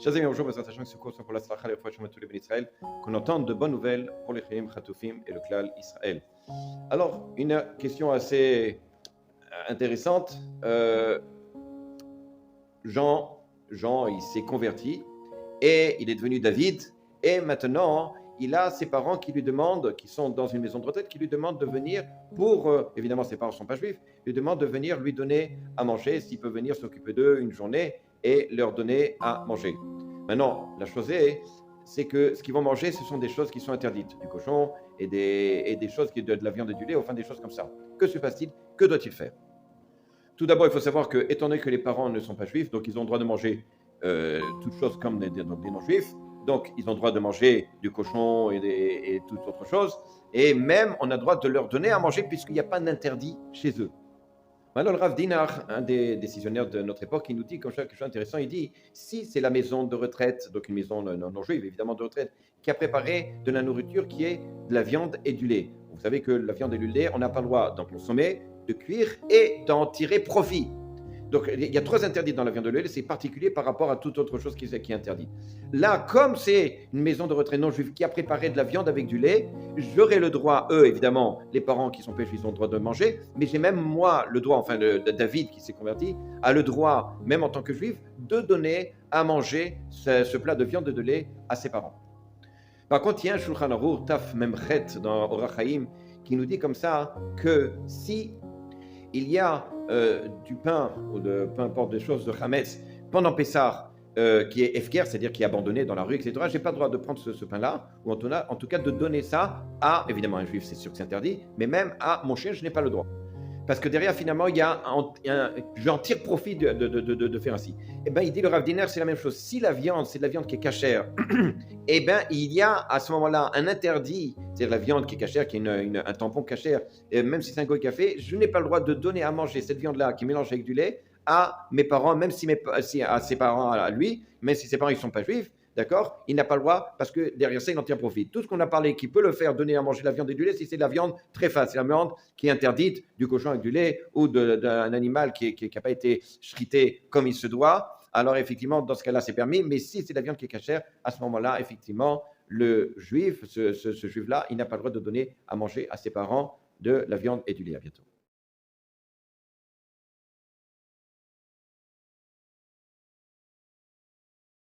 Chers amis, bonjour, sachant que ce cours sont pour la Slacha, les fois tous les bénis Israël, qu'on entende de bonnes nouvelles pour les Chayim, Chatoufim et le Klal Israël. Alors, une question assez intéressante. Jean, il s'est converti et il est devenu David. Et maintenant, il a ses parents qui lui demandent, qui sont dans une maison de retraite, qui lui demandent de venir pour, évidemment ses parents ne sont pas juifs, lui demandent de venir lui donner à manger, s'il peut venir s'occuper d'eux une journée et leur donner à manger. Maintenant, la chose c'est que ce qu'ils vont manger, ce sont des choses qui sont interdites, du cochon et des choses qui de la viande et du lait, enfin des choses comme ça. Que se passe-t-il? Que doit-il faire? Tout d'abord, il faut savoir que, étant donné que les parents ne sont pas juifs, donc ils ont le droit de manger toutes choses comme des non-juifs, donc ils ont le droit de manger du cochon et toute autre chose, et même on a le droit de leur donner à manger puisqu'il n'y a pas d'interdit chez eux. Alors, le Rav Dinar, un des décisionnaires de notre époque, il nous dit quelque chose intéressant. Il dit, si c'est la maison de retraite, donc une maison non juive, évidemment de retraite, qui a préparé de la nourriture qui est de la viande et du lait. Vous savez que la viande et le lait, on n'a pas le droit d'en consommer, de cuire et d'en tirer profit. Donc, il y a trois interdits dans la viande de lait, c'est particulier par rapport à toute autre chose qui est interdite. Là, comme c'est une maison de retraite non juive qui a préparé de la viande avec du lait, j'aurai le droit, eux, évidemment, les parents qui sont péchés, ils ont le droit de manger, mais j'ai même moi le droit, enfin, David qui s'est converti, a le droit, même en tant que juif, de donner à manger ce plat de viande et de lait à ses parents. Par contre, il y a un Shulchan Aruch, Taf Memchet, dans Orach Chaim, qui nous dit comme ça que si il y a du pain ou de peu importe des choses de Hametz pendant Pessah qui est Efker, c'est-à-dire qui est abandonné dans la rue, etc. Je n'ai pas le droit de prendre ce pain-là, ou en tout cas de donner ça à, évidemment un juif, c'est sûr que c'est interdit, mais même à mon chien, je n'ai pas le droit. Parce que derrière, finalement, j'en tire profit de faire ainsi. Eh bien, il dit le Rav Diner, c'est la même chose. Si la viande, c'est de la viande qui est cachère, eh bien, il y a à ce moment-là un interdit, c'est-à-dire la viande qui est cachère, qui est un tampon cachère, et même si c'est un goy café, je n'ai pas le droit de donner à manger cette viande-là qui mélange avec du lait à mes parents, même si à ses parents, à lui, même si ses parents ne sont pas juifs. D'accord? Il n'a pas le droit parce que derrière ça, il en tire profit. Tout ce qu'on a parlé qui peut le faire, donner à manger de la viande et du lait, si c'est de la viande très facile, c'est la viande qui est interdite, du cochon avec du lait ou d'un animal qui n'a pas été shrité comme il se doit, alors effectivement, dans ce cas-là, c'est permis. Mais si c'est de la viande qui est cachère, à ce moment-là, effectivement, le juif, ce juif-là, il n'a pas le droit de donner à manger à ses parents de la viande et du lait. À bientôt.